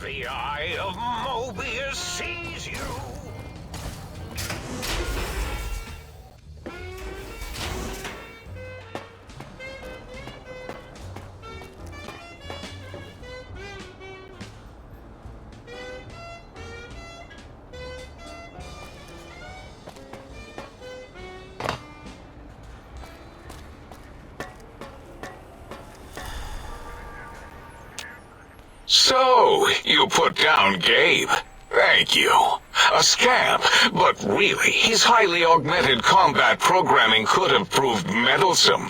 The Eye of Mobius sees you! So, you put down Gabe. Thank you. A scamp, but really, his highly augmented combat programming could have proved meddlesome.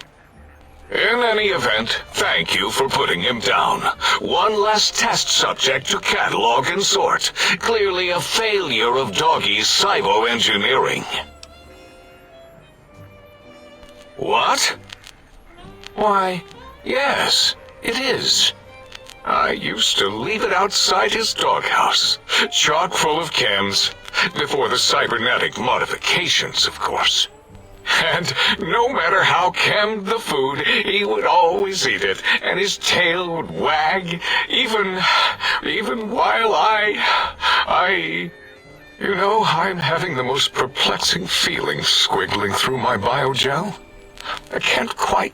In any event, thank you for putting him down. One less test subject to catalog and sort. Clearly a failure of Doggy's cybo-engineering. What? Why, yes, it is. I used to leave it outside his doghouse, chock full of chems, before the cybernetic modifications, of course. And no matter how chemmed the food, he would always eat it, and his tail would wag, even while You know, I'm having the most perplexing feeling squiggling through my biogel. I can't quite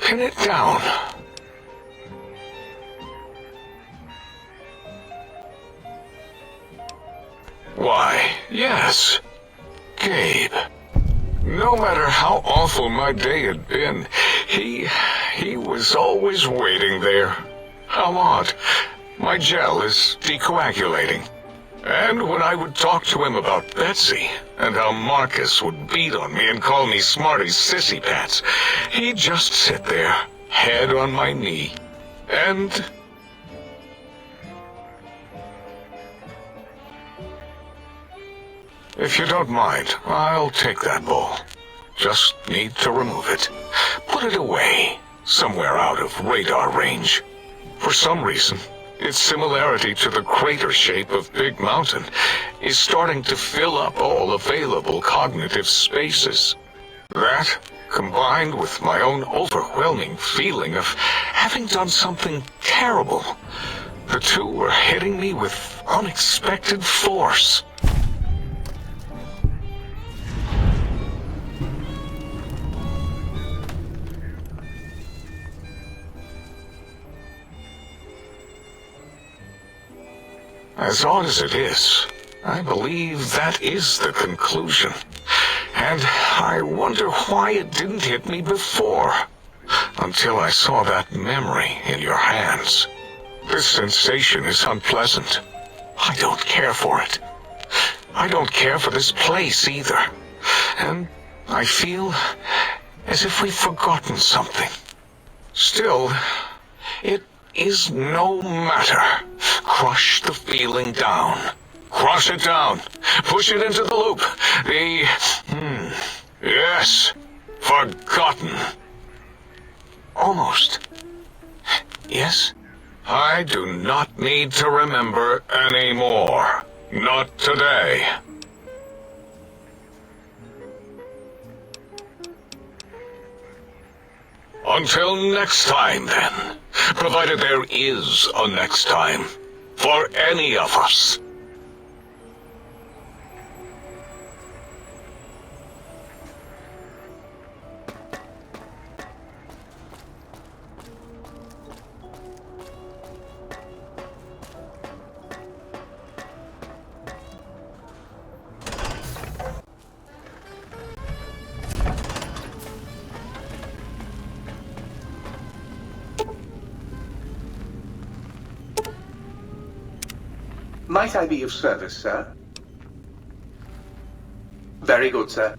pin it down. Why, yes, Gabe. No matter how awful my day had been, he was always waiting there. How odd. My gel is decoagulating. And when I would talk to him about Betsy, and how Marcus would beat on me and call me Smarty's sissy pants, he'd just sit there, head on my knee, and... If you don't mind, I'll take that bowl. Just need to remove it. Put it away, somewhere out of radar range. For some reason, its similarity to the crater shape of Big Mountain is starting to fill up all available cognitive spaces. That, combined with my own overwhelming feeling of having done something terrible, the two were hitting me with unexpected force. As odd as it is, I believe that is the conclusion. And I wonder why it didn't hit me before, until I saw that memory in your hands. This sensation is unpleasant. I don't care for it. I don't care for this place either. And I feel as if we've forgotten something. Still, it is no matter. Crush the feeling down. Crush it down. Push it into the loop. Yes. Forgotten. Almost. Yes? I do not need to remember anymore. Not today. Until next time, then. Provided there is a next time. For any of us. Might I be of service, sir? Very good, sir.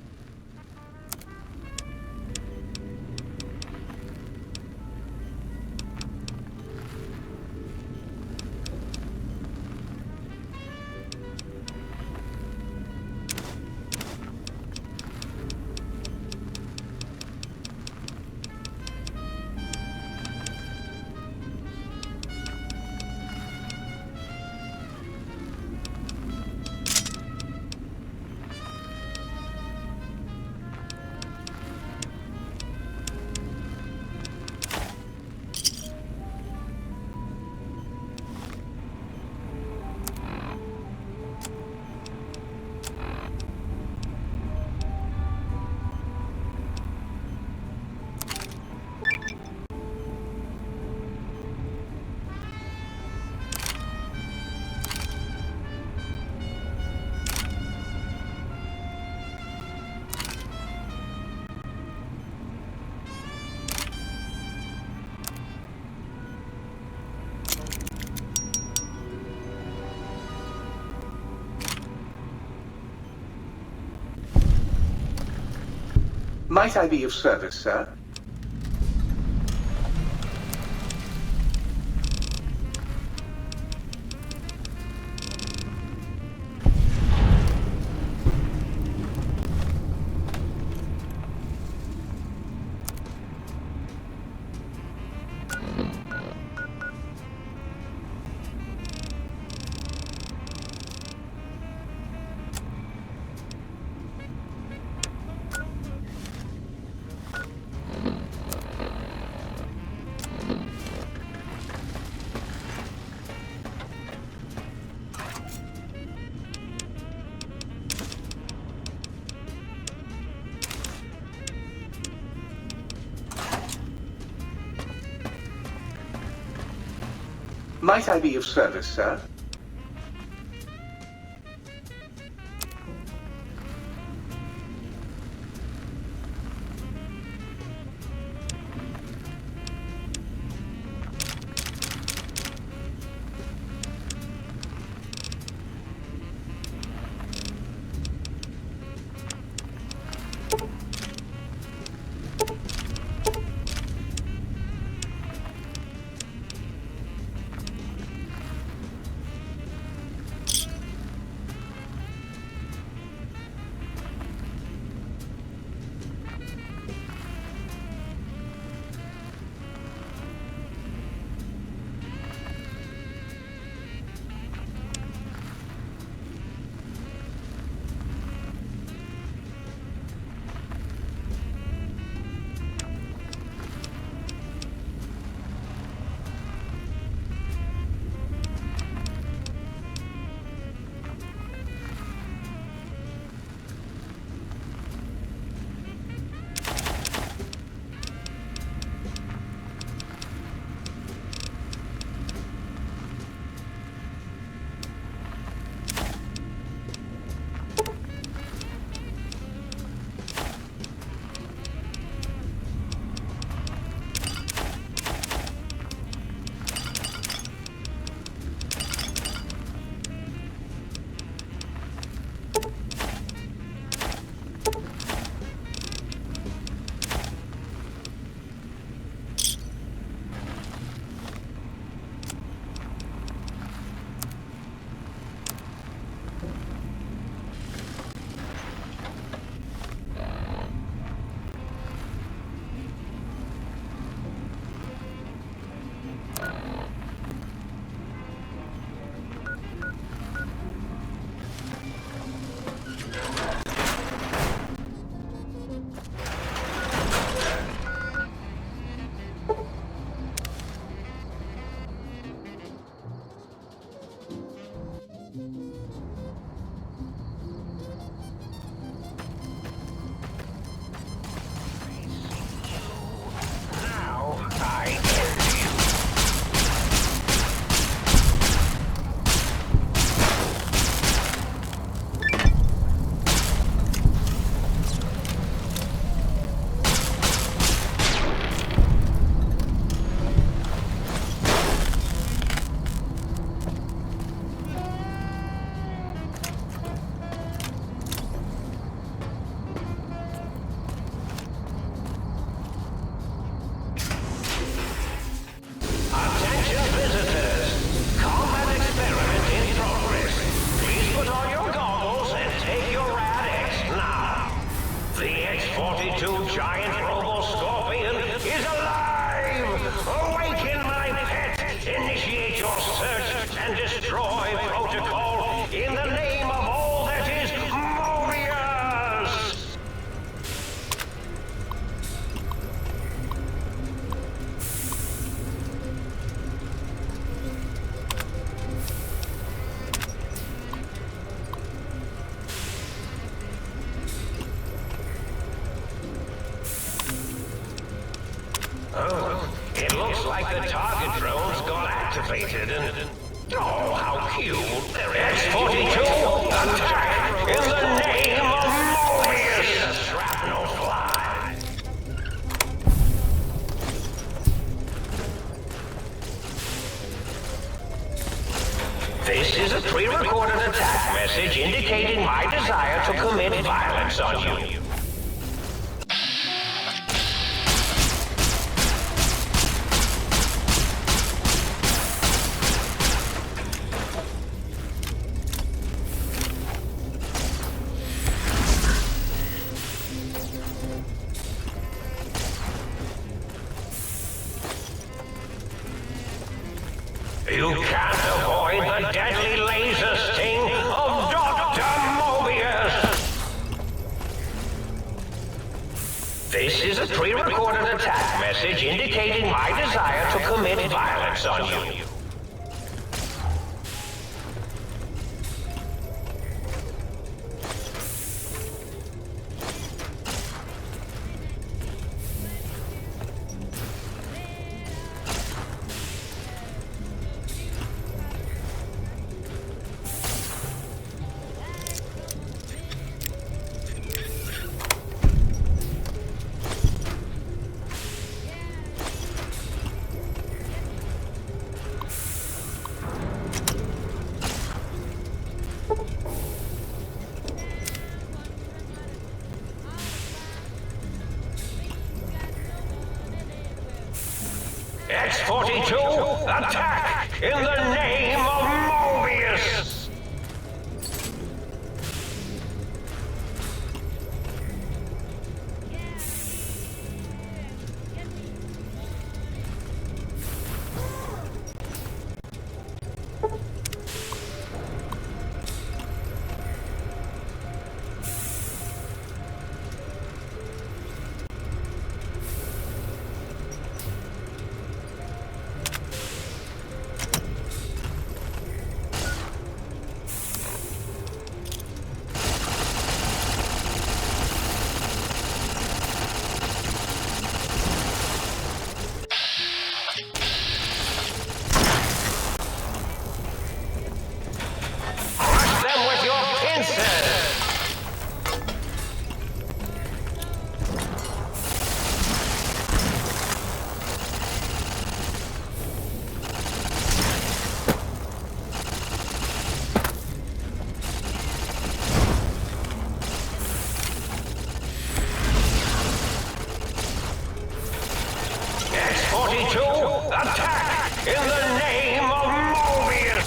Might I be of service, sir? Might I be of service, sir? Oh, it looks like the target drone's got activated and... Oh, how cute! X-42, attack in the name of Mobius! Shrapnel fly! This is a pre-recorded attack message indicating my desire to commit violence on you. You can't avoid the deadly laser sting of Dr. Mobius! This is a pre-recorded attack message indicating my desire to commit violence on you. X-42, attack in the name of Mobius! X-42, attack in the name of Mobius!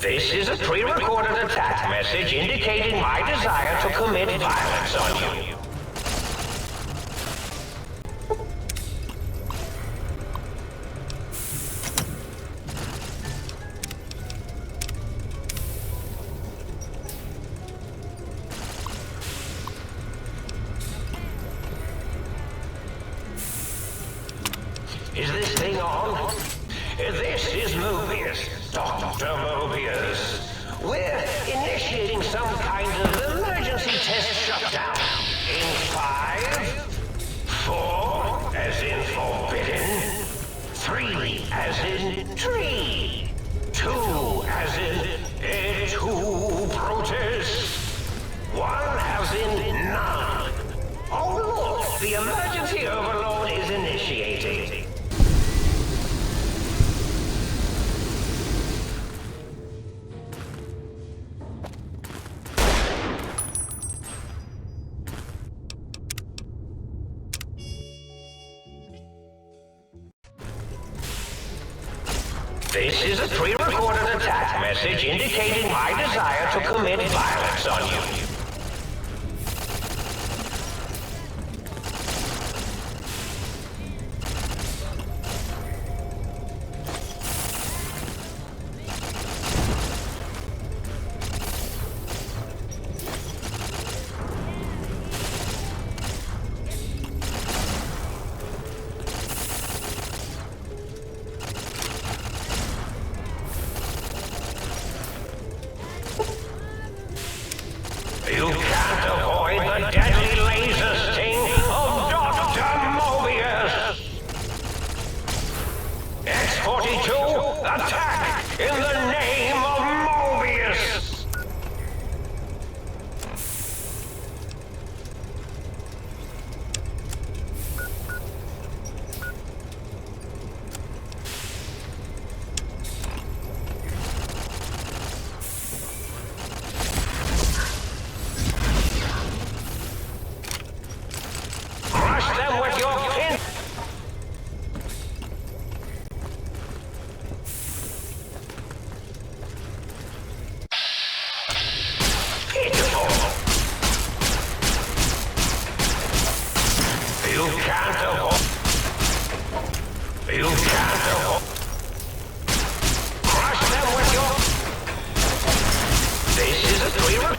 This is a pre-recorded attack message indicating my desire to commit violence on you. Is this thing on? This is Mobius, Dr. Mobius. We're initiating some kind of emergency test shutdown. In 5, 4, as in forbidden, 3, as in tree, 2, as in two Brutus, 1, as in none. Oh look, the emergency overload is initiating. This is a pre-recorded attack message indicating my desire to commit violence on you. You can't avoid the deadly laser sting of Dr. Mobius! X-42, attack in the name of Mobius! Crush them with your pin! Pitiful! You can't avoid... You can't avoid. Crush them with your... This is a clearer.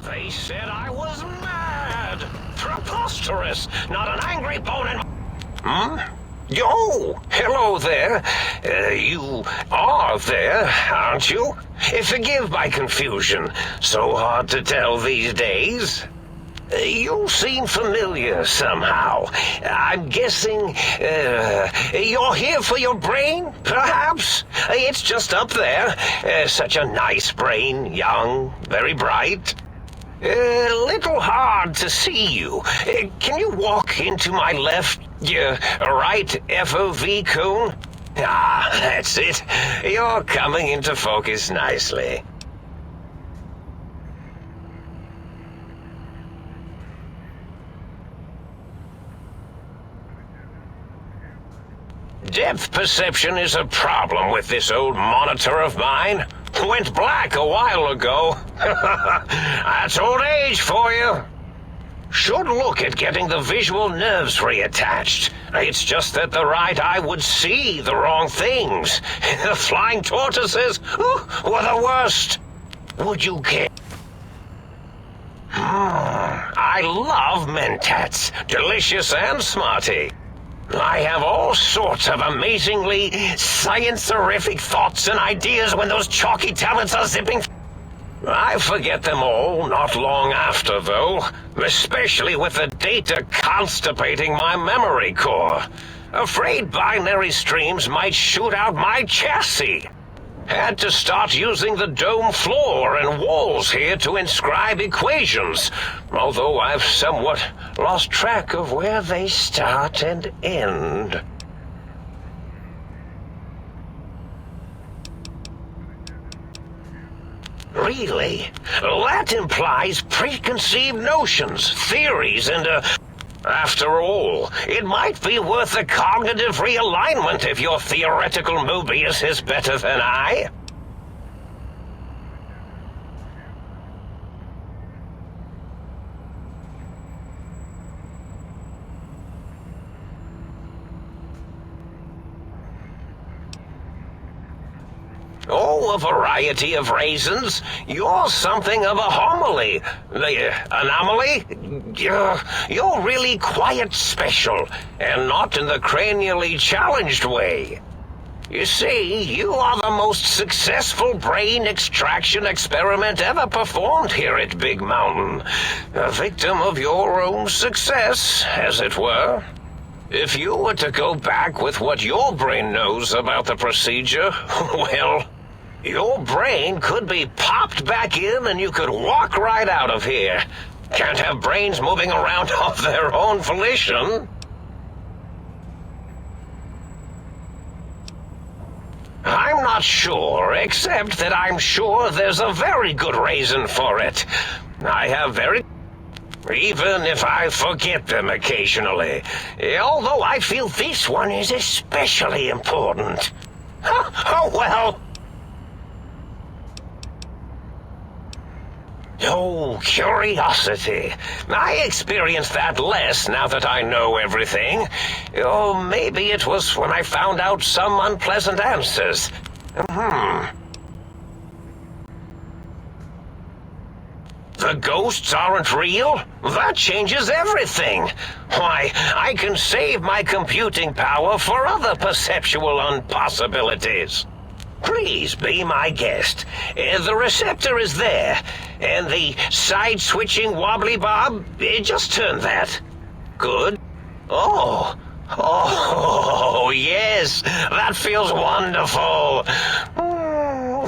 They said I was mad. Preposterous. Not an angry bone in... Hmm? Oh, hello there. You are there, aren't you? Forgive my confusion. So hard to tell these days. You seem familiar somehow. I'm guessing, you're here for your brain, perhaps? It's just up there. Such a nice brain, young, very bright. Little hard to see you. Can you walk into my left, right FOV cone? Ah, that's it. You're coming into focus nicely. Depth perception is a problem with this old monitor of mine. Went black a while ago. That's old age for you. Should look at getting the visual nerves reattached. It's just that the right eye would see the wrong things. The flying tortoises were the worst. Would you care? I love mentats. Delicious and smarty. I have all sorts of amazingly science-erific thoughts and ideas when those chalky tablets are zipping. I forget them all not long after, though, especially with the data constipating my memory core. Afraid binary streams might shoot out my chassis. Had to start using the dome floor and walls here to inscribe equations, although I've somewhat lost track of where they start and end. Really? That implies preconceived notions, theories, and after all, it might be worth a cognitive realignment if your theoretical Mobius is better than I. Oh, a variety of raisins. You're something of a homily. Anomaly? You're really quite special, and not in the cranially challenged way. You see, you are the most successful brain extraction experiment ever performed here at Big Mountain. A victim of your own success, as it were. If you were to go back with what your brain knows about the procedure, well, your brain could be popped back in and you could walk right out of here. Can't have brains moving around of their own volition. I'm not sure, except that I'm sure there's a very good reason for it. I have very... even if I forget them occasionally. Although I feel this one is especially important. Oh, well. Oh, curiosity. I experience that less now that I know everything. Or maybe it was when I found out some unpleasant answers. The ghosts aren't real? That changes everything. Why, I can save my computing power for other perceptual impossibilities. Please be my guest. The receptor is there, and the side-switching wobbly bob, just turn that. Good. Oh, yes, that feels wonderful.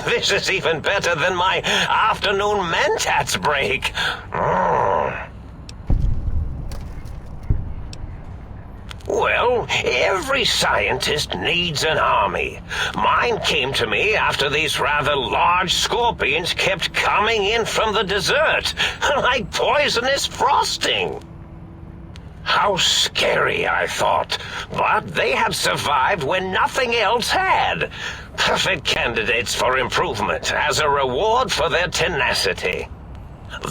This is even better than my afternoon Mentats break. Well, every scientist needs an army. Mine came to me after these rather large scorpions kept coming in from the desert, like poisonous frosting. How scary, I thought, but they had survived when nothing else had. Perfect candidates for improvement as a reward for their tenacity.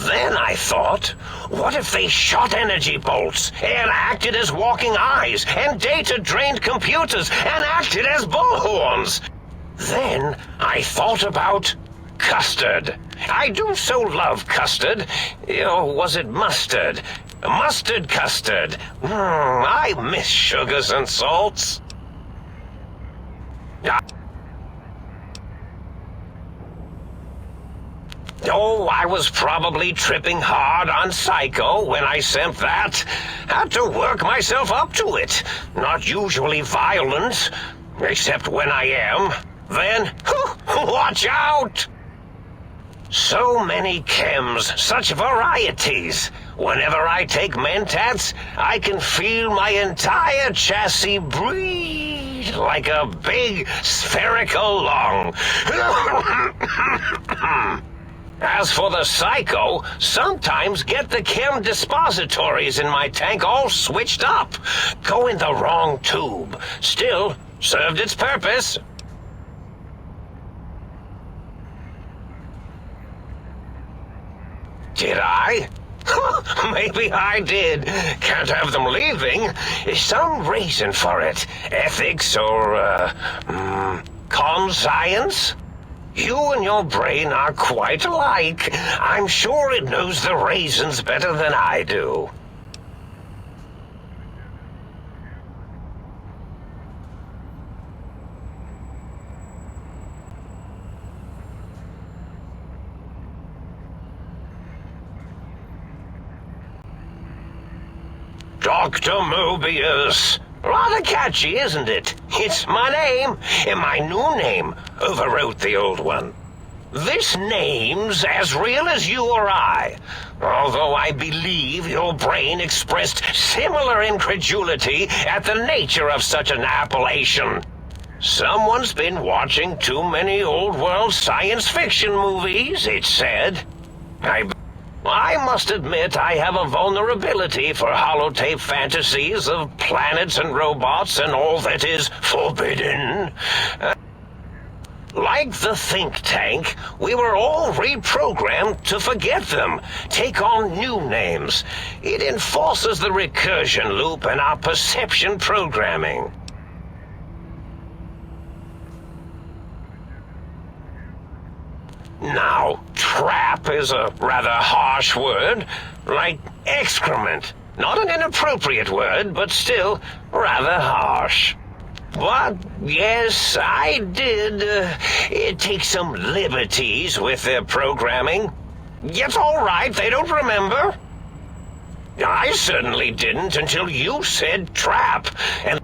Then I thought, what if they shot energy bolts and acted as walking eyes and data-drained computers and acted as bullhorns? Then I thought about custard. I do so love custard. Or was it mustard? Mustard custard. I miss sugars and salts. Oh, I was probably tripping hard on Psycho when I sent that. Had to work myself up to it. Not usually violent, except when I am. Then, watch out! So many chems, such varieties. Whenever I take Mentats, I can feel my entire chassis breathe like a big spherical lung. As for the Psycho, sometimes get the chem dispositories in my tank all switched up. Go in the wrong tube. Still, served its purpose. Did I? Maybe I did. Can't have them leaving. Some reason for it. Ethics or, conscience? You and your brain are quite alike. I'm sure it knows the raisins better than I do. Dr. Mobius. Rather catchy, isn't it? It's my name, and my new name overwrote the old one. This name's as real as you or I, although I believe your brain expressed similar incredulity at the nature of such an appellation. Someone's been watching too many old-world science fiction movies, it said. I must admit I have a vulnerability for holotape fantasies of planets and robots and all that is forbidden. Like the think tank, we were all reprogrammed to forget them, take on new names. It enforces the recursion loop in our perception programming. Now, trap is a rather harsh word, like excrement. Not an inappropriate word, but still rather harsh. But, yes, I did take some liberties with their programming. It's all right, they don't remember. I certainly didn't until you said trap, and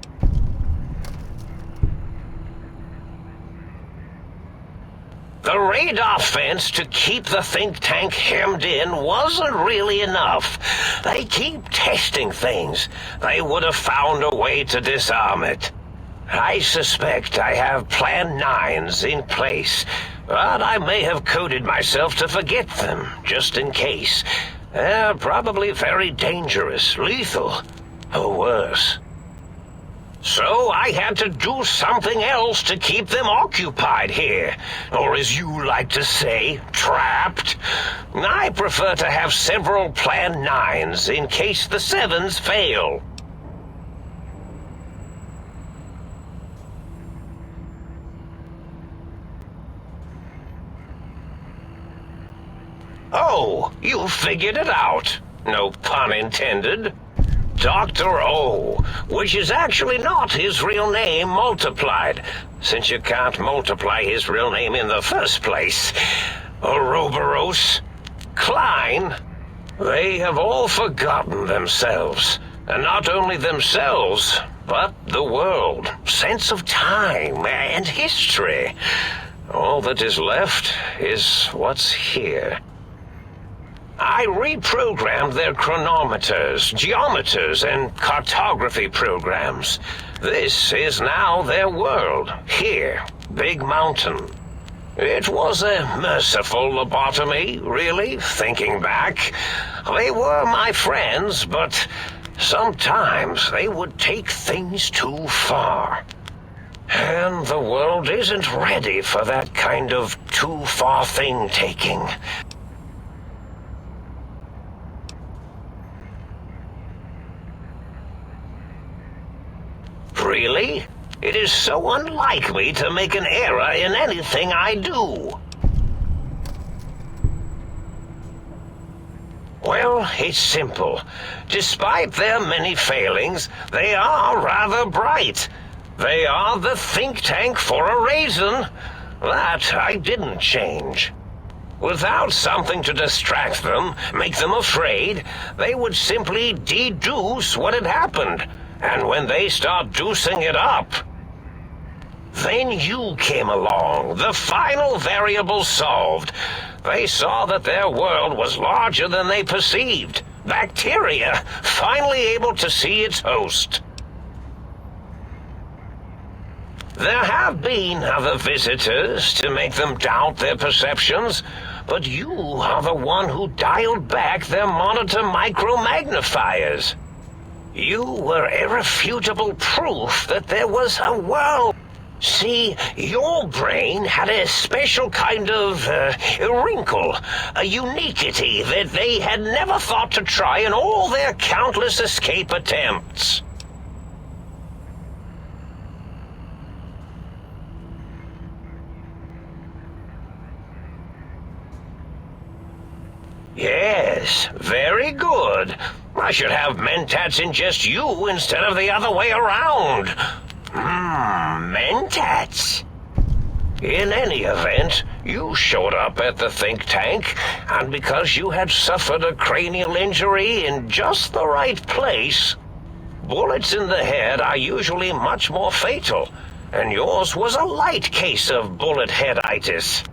the radar fence to keep the think tank hemmed in wasn't really enough. They keep testing things. They would have found a way to disarm it. I suspect I have Plan 9s in place. but I may have coded myself to forget them, just in case. They're probably very dangerous, lethal, or worse. So I had to do something else to keep them occupied here, or as you like to say, trapped. I prefer to have several Plan 9s in case the 7s fail. Oh, you figured it out. No pun intended. Dr. O, which is actually not his real name multiplied, since you can't multiply his real name in the first place. Ouroboros, Klein, they have all forgotten themselves. And not only themselves, but the world, sense of time and history. All that is left is what's here. I reprogrammed their chronometers, geometers, and cartography programs. This is now their world, here, Big Mountain. It was a merciful lobotomy, really, thinking back. They were my friends, but sometimes they would take things too far. And the world isn't ready for that kind of too-far thing-taking. Really? It is so unlike me to make an error in anything I do. Well, it's simple. Despite their many failings, they are rather bright. They are the think tank for a reason. That I didn't change. Without something to distract them, make them afraid, they would simply deduce what had happened. And when they start deucing it up, then you came along, the final variable solved. They saw that their world was larger than they perceived. Bacteria, finally able to see its host. There have been other visitors to make them doubt their perceptions, but you are the one who dialed back their monitor micromagnifiers. You were irrefutable proof that there was a world. See, your brain had a special kind of wrinkle, a uniquity that they had never thought to try in all their countless escape attempts. Yes, very good. I should have mentats ingest you instead of the other way around. Mentats. In any event, you showed up at the think tank, and because you had suffered a cranial injury in just the right place, bullets in the head are usually much more fatal, and yours was a light case of bullet headitis.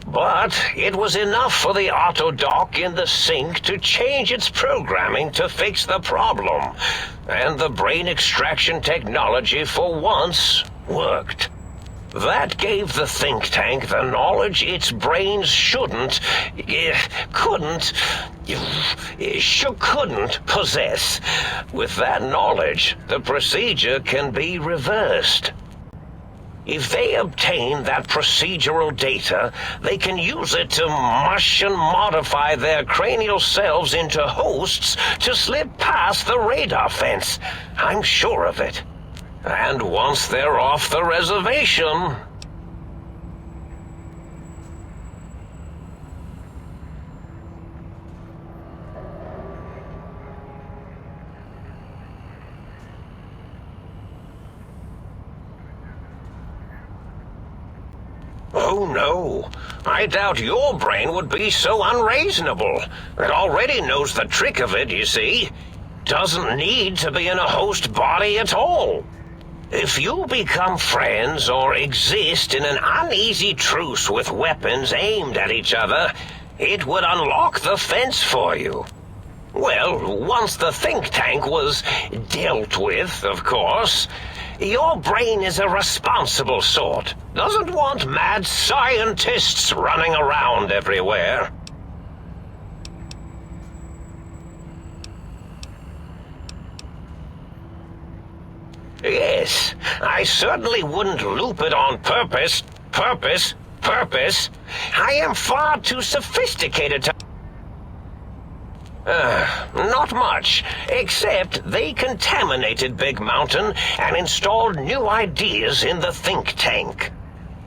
But it was enough for the autodoc in the sink to change its programming to fix the problem, and the brain extraction technology for once worked. That gave the think tank the knowledge its brains couldn't possess. With that knowledge, the procedure can be reversed. If they obtain that procedural data, they can use it to mush and modify their cranial selves into hosts to slip past the radar fence. I'm sure of it. And once they're off the reservation... Oh, no. I doubt your brain would be so unreasonable. It already knows the trick of it, you see. Doesn't need to be in a host body at all. If you become friends or exist in an uneasy truce with weapons aimed at each other, it would unlock the fence for you. Well, once the think tank was dealt with, of course. your brain is a responsible sort. Doesn't want mad scientists running around everywhere. Yes, I certainly wouldn't loop it on purpose. I am far too sophisticated to... Not much, except they contaminated Big Mountain and installed new ideas in the think tank.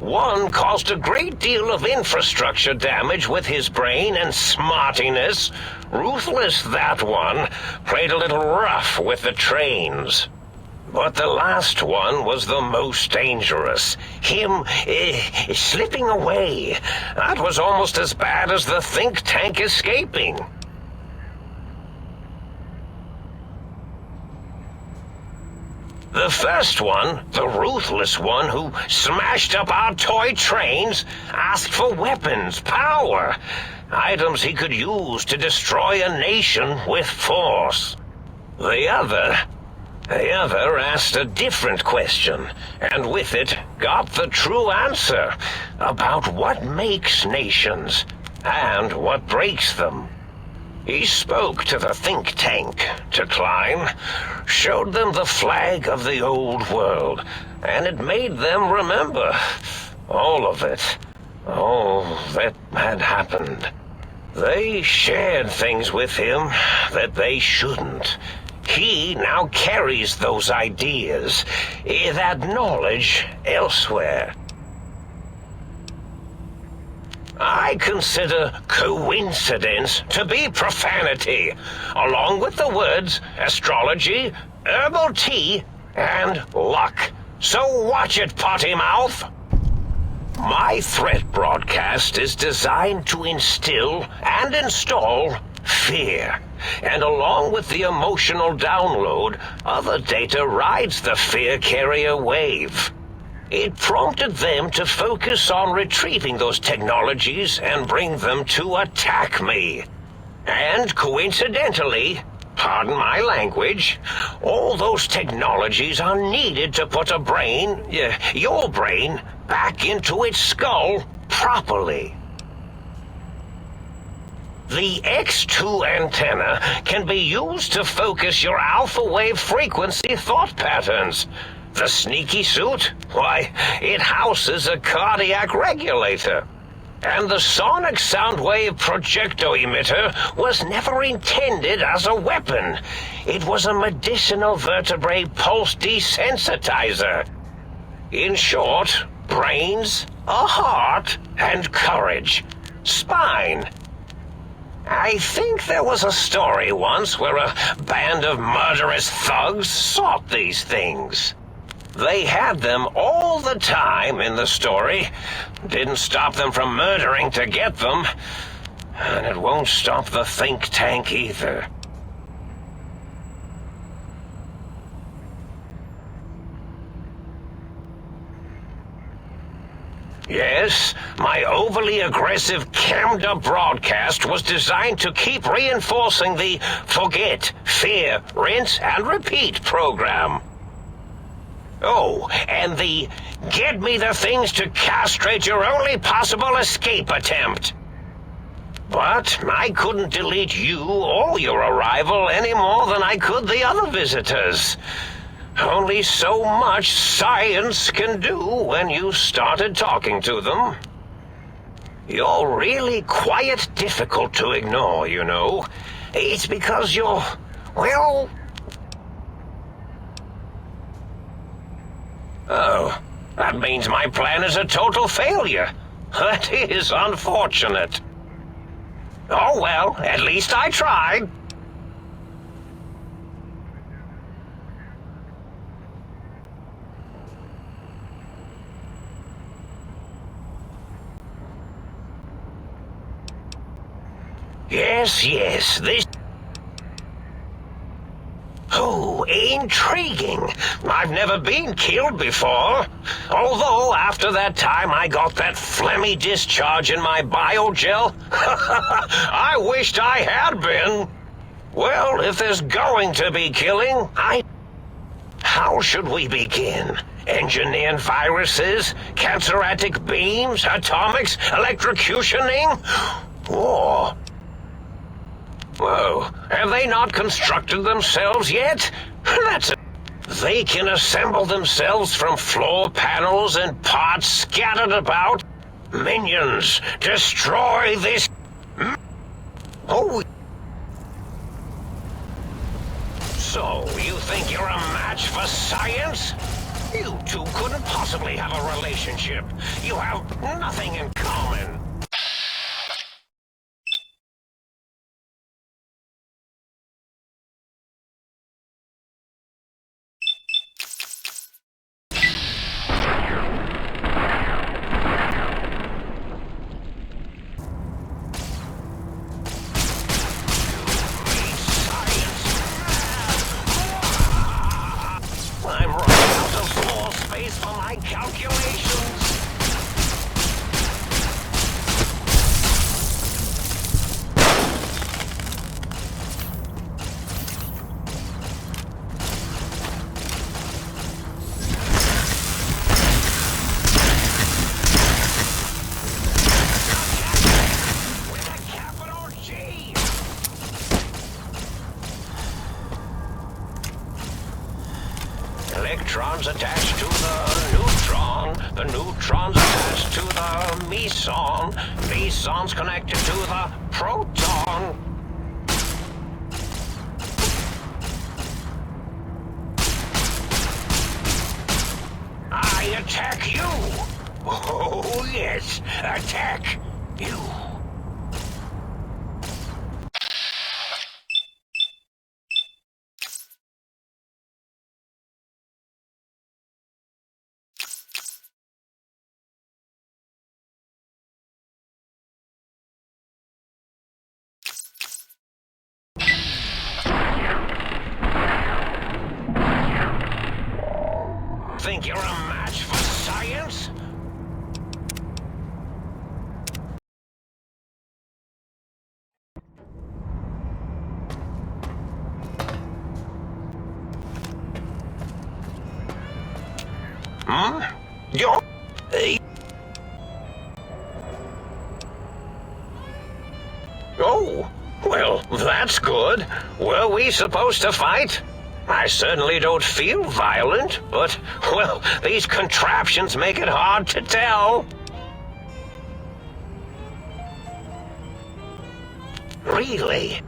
One caused a great deal of infrastructure damage with his brain and smartiness. Ruthless, that one. Played a little rough with the trains. But the last one was the most dangerous. Him, slipping away. That was almost as bad as the think tank escaping. The first one, the ruthless one who smashed up our toy trains, asked for weapons, power, items he could use to destroy a nation with force. The other asked a different question, and with it got the true answer about what makes nations and what breaks them. He spoke to the think tank, to Klein, showed them the flag of the old world, and it made them remember all of it, all that had happened. They shared things with him that they shouldn't. He now carries those ideas, that knowledge elsewhere. I consider coincidence to be profanity, along with the words astrology, herbal tea, and luck. So watch it, potty mouth. My threat broadcast is designed to instill and install fear. And along with the emotional download, other data rides the fear carrier wave. It prompted them to focus on retrieving those technologies and bring them to attack me. And coincidentally, pardon my language, all those technologies are needed to put a brain, your brain, back into its skull properly. The X2 antenna can be used to focus your alpha wave frequency thought patterns. The sneaky suit? Why, it houses a cardiac regulator. And the sonic sound wave projecto emitter was never intended as a weapon. It was a medicinal vertebrae pulse desensitizer. In short, brains, a heart, and courage. Spine. I think there was a story once where a band of murderous thugs sought these things. They had them all the time in the story. Didn't stop them from murdering to get them. And it won't stop the think tank either. Yes, my overly aggressive cammed-up broadcast was designed to keep reinforcing the forget, fear, rinse, and repeat program. Oh, and the get me the things to castrate your only possible escape attempt. But I couldn't delete you or your arrival any more than I could the other visitors. Only so much science can do when you started talking to them. You're really quite difficult to ignore, you know. It's because you're, well... Oh, that means my plan is a total failure. That is unfortunate. Oh well, at least I tried. Yes, this... Oh, intriguing. I've never been killed before. Although, after that time I got that phlegmy discharge in my biogel, I wished I had been. Well, if there's going to be killing, How should we begin? Engineering viruses, cancerratic beams, atomics, electrocutioning? War? Whoa, have they not constructed themselves yet? That's it. They can assemble themselves from floor panels and parts scattered about. Minions, destroy this. Oh. So, you think you're a match for science? You two couldn't possibly have a relationship. You have nothing in common. I'm running out of floor space for my calculations. With a capital G. Electrons attached to the neutrons attached to the meson, mesons connected to the proton. I attack you! Oh yes, attack you! Think you're a match for science? Hmm? You're... Oh, well, that's good. Were we supposed to fight? I certainly don't feel violent, but, well, these contraptions make it hard to tell. Really?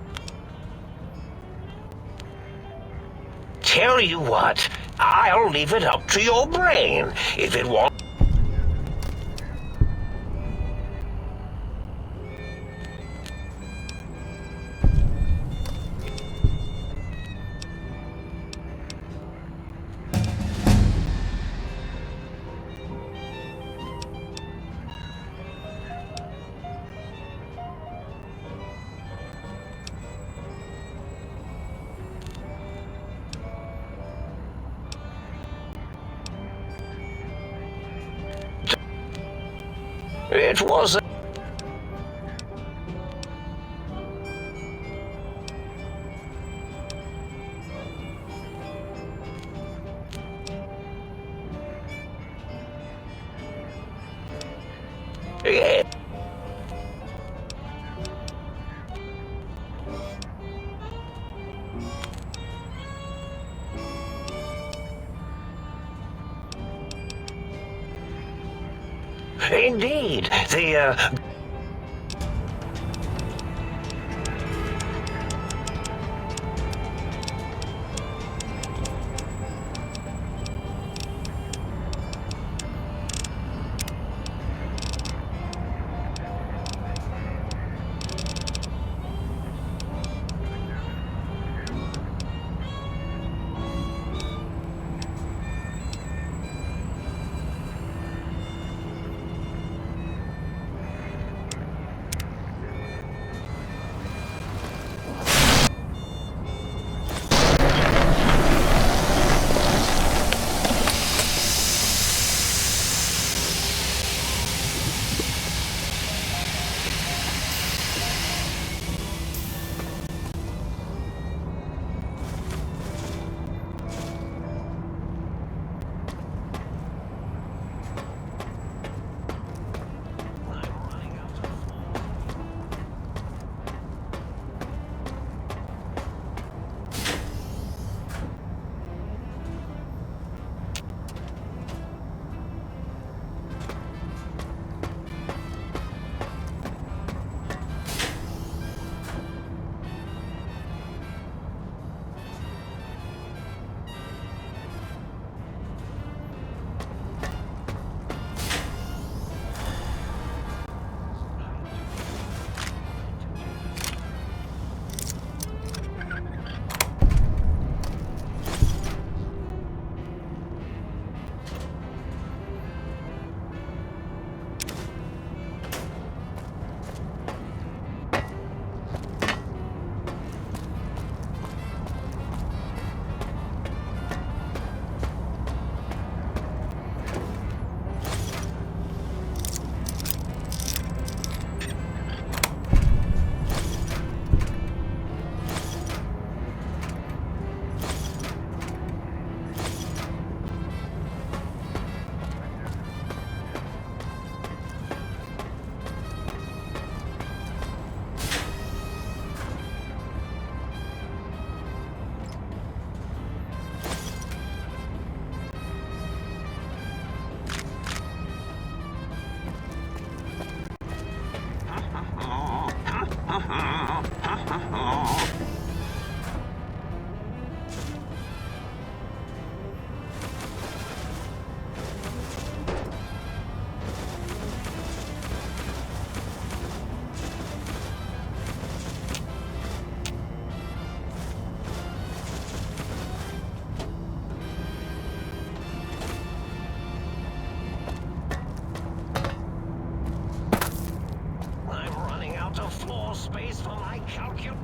Tell you what, I'll leave it up to your brain. If it wants... It was a... Yeah. Indeed, I'm running out of floor space for my calculations.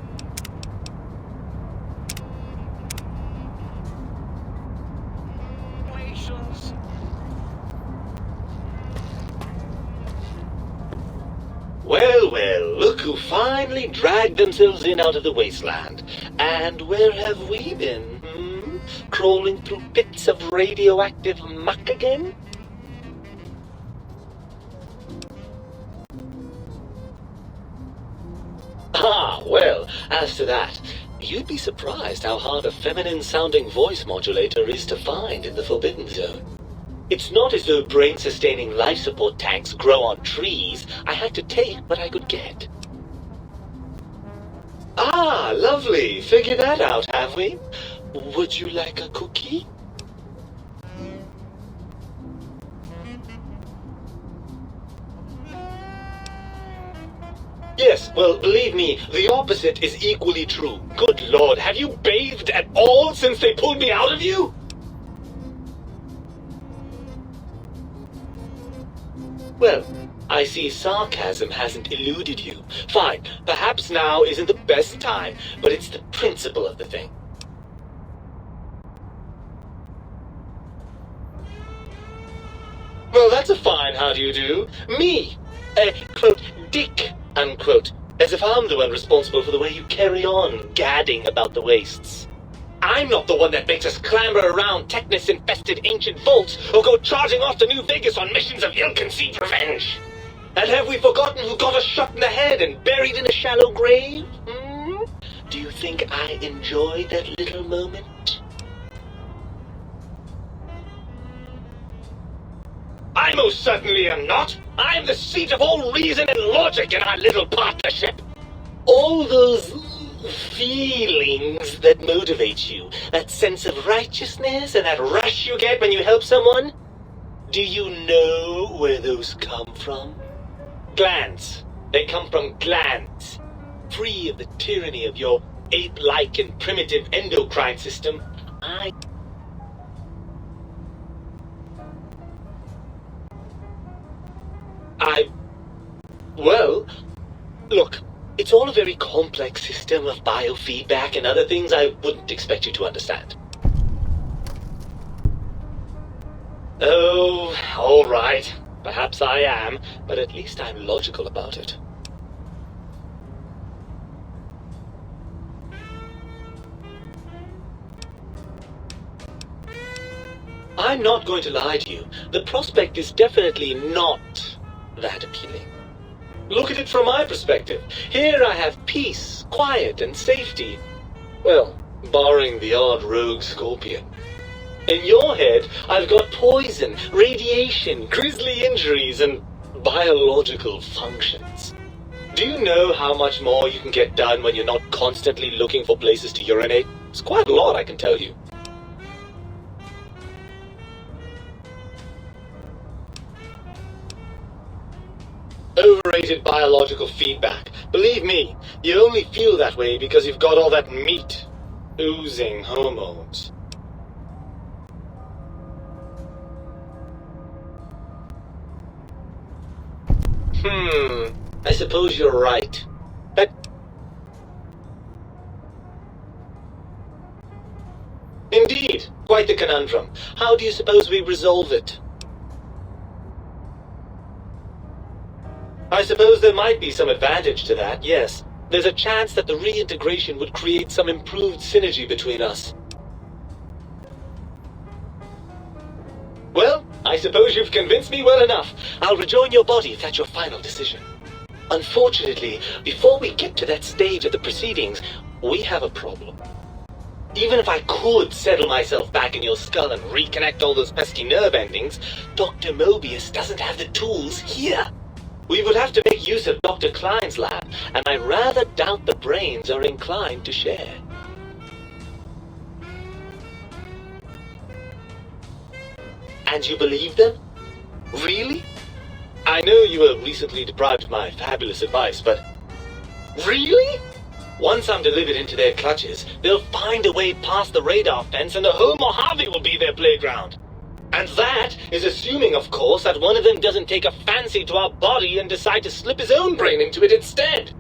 Well, well, look who finally dragged themselves in out of the wasteland. And where have we been? Crawling through pits of radioactive muck again? Ah, well, as to that, you'd be surprised how hard a feminine-sounding voice modulator is to find in the Forbidden Zone. It's not as though brain-sustaining life support tanks grow on trees. I had to take what I could get. Ah, lovely. Figured that out, have we? Would you like a cookie? Yes, well, believe me, the opposite is equally true. Good Lord, have you bathed at all since they pulled me out of you? Well, I see sarcasm hasn't eluded you. Fine, perhaps now isn't the best time, but it's the principle of the thing. Well, that's a fine how do you do. Me, a, quote, dick, unquote, as if I'm the one responsible for the way you carry on gadding about the wastes. I'm not the one that makes us clamber around Technus-infested ancient vaults or go charging off to New Vegas on missions of ill-conceived revenge. And have we forgotten who got us shot in the head and buried in a shallow grave? Do you think I enjoyed that little moment? I most certainly am not. I'm the seat of all reason and logic in our little partnership. All those feelings that motivate you, that sense of righteousness and that rush you get when you help someone, do you know where those come from? Glands. They come from glands. Free of the tyranny of your ape-like and primitive endocrine system, Well, look, it's all a very complex system of biofeedback and other things I wouldn't expect you to understand. Oh, all right. Perhaps I am, but at least I'm logical about it. I'm not going to lie to you. The prospect is definitely not that appealing. Look at it from my perspective. Here I have peace, quiet, and safety. Well, barring the odd rogue scorpion. In your head, I've got poison, radiation, grisly injuries, and biological functions. Do you know how much more you can get done when you're not constantly looking for places to urinate? It's quite a lot, I can tell you. Overrated biological feedback. Believe me, you only feel that way because you've got all that meat. Oozing hormones. I suppose you're right. But... Indeed, quite the conundrum. How do you suppose we resolve it? I suppose there might be some advantage to that, yes. There's a chance that the reintegration would create some improved synergy between us. Well, I suppose you've convinced me well enough. I'll rejoin your body if that's your final decision. Unfortunately, before we get to that stage of the proceedings, we have a problem. Even if I could settle myself back in your skull and reconnect all those pesky nerve endings, Dr. Mobius doesn't have the tools here. We would have to make use of Dr. Klein's lab, and I rather doubt the brains are inclined to share. And you believe them? Really? I know you were recently deprived of my fabulous advice, but... Really? Once I'm delivered into their clutches, they'll find a way past the radar fence and the whole Mojave will be their playground. And that is assuming, of course, that one of them doesn't take a fancy to our body and decide to slip his own brain into it instead.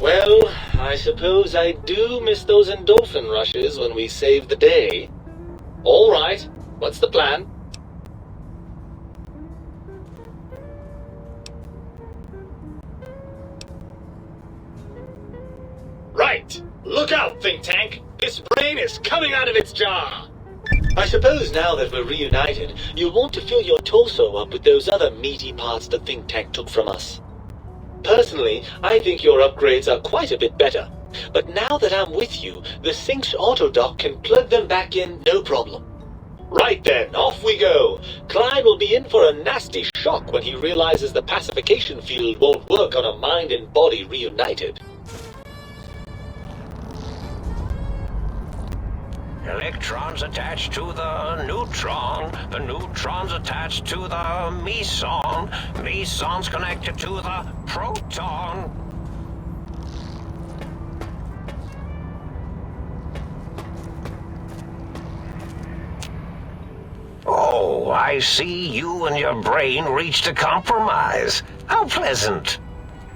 Well, I suppose I do miss those endorphin rushes when we save the day. All right, what's the plan? Right! Look out, think tank! This brain is coming out of its jar! I suppose now that we're reunited, you'll want to fill your torso up with those other meaty parts the think tank took from us. Personally, I think your upgrades are quite a bit better. But now that I'm with you, the Sync's autodock can plug them back in no problem. Right then, off we go! Klein will be in for a nasty shock when he realizes the pacification field won't work on a mind and body reunited. Electrons attached to the neutrons attached to the mesons connected to the proton. Oh, I see you and your brain reached a compromise. How pleasant.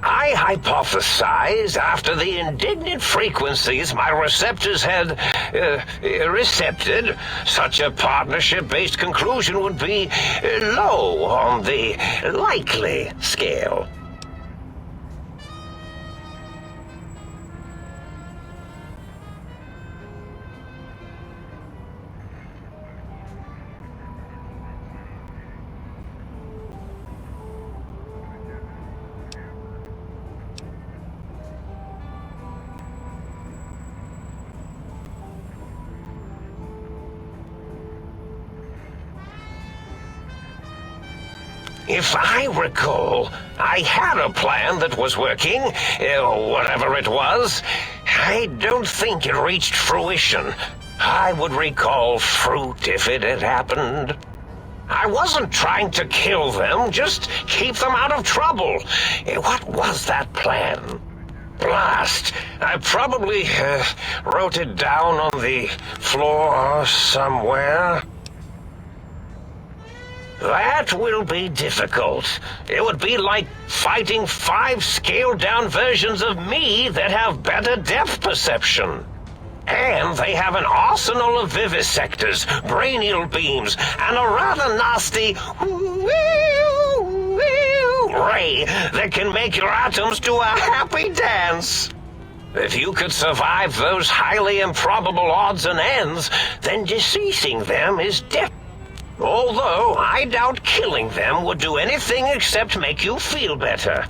I hypothesize after the indignant frequencies my receptors had recepted, such a partnership-based conclusion would be low on the likely scale. If I recall, I had a plan that was working, whatever it was. I don't think it reached fruition. I would recall fruit if it had happened. I wasn't trying to kill them, just keep them out of trouble. What was that plan? Blast! I probably wrote it down on the floor somewhere. That will be difficult. It would be like fighting 5 scaled-down versions of me that have better depth perception. And they have an arsenal of vivisectors, brainial beams, and a rather nasty ray that can make your atoms do a happy dance. If you could survive those highly improbable odds and ends, then deceasing them is definitely. Although, I doubt killing them would do anything except make you feel better.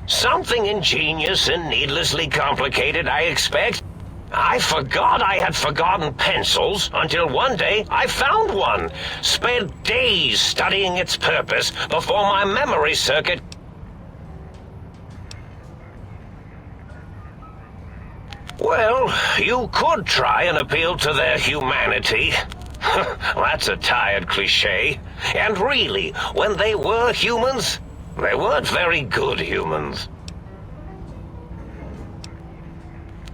Something ingenious and needlessly complicated, I expect. I forgot I had forgotten pencils until one day I found one. Spent days studying its purpose before my memory circuit. Well, you could try and appeal to their humanity. That's a tired cliche. And really, when they were humans, they weren't very good humans.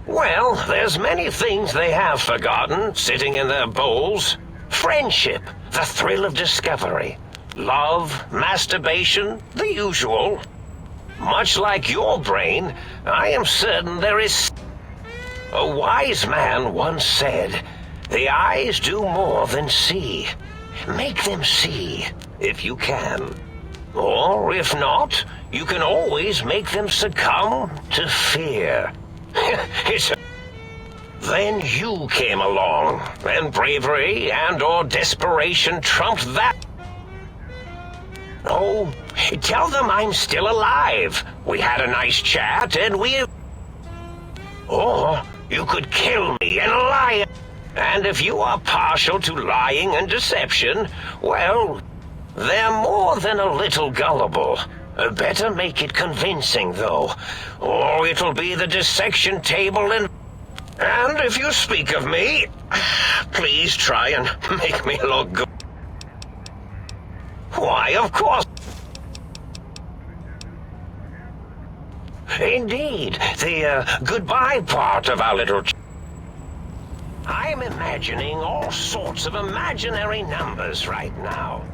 Well, there's many things they have forgotten, sitting in their bowls. Friendship, the thrill of discovery, love, masturbation, the usual. Much like your brain, I am certain there is... A wise man once said, "The eyes do more than see. Make them see, if you can. Or, if not, you can always make them succumb to fear." Then you came along, and bravery and/or desperation trumped that. Oh, tell them I'm still alive. We had a nice chat, and we... Or You could kill me and lie. And if you are partial to lying and deception, well, they're more than a little gullible. Better make it convincing, though, or it'll be the dissection table and if you speak of me, please try and make me look good. Why, of course. Indeed, the goodbye part of our little... I'm imagining all sorts of imaginary numbers right now.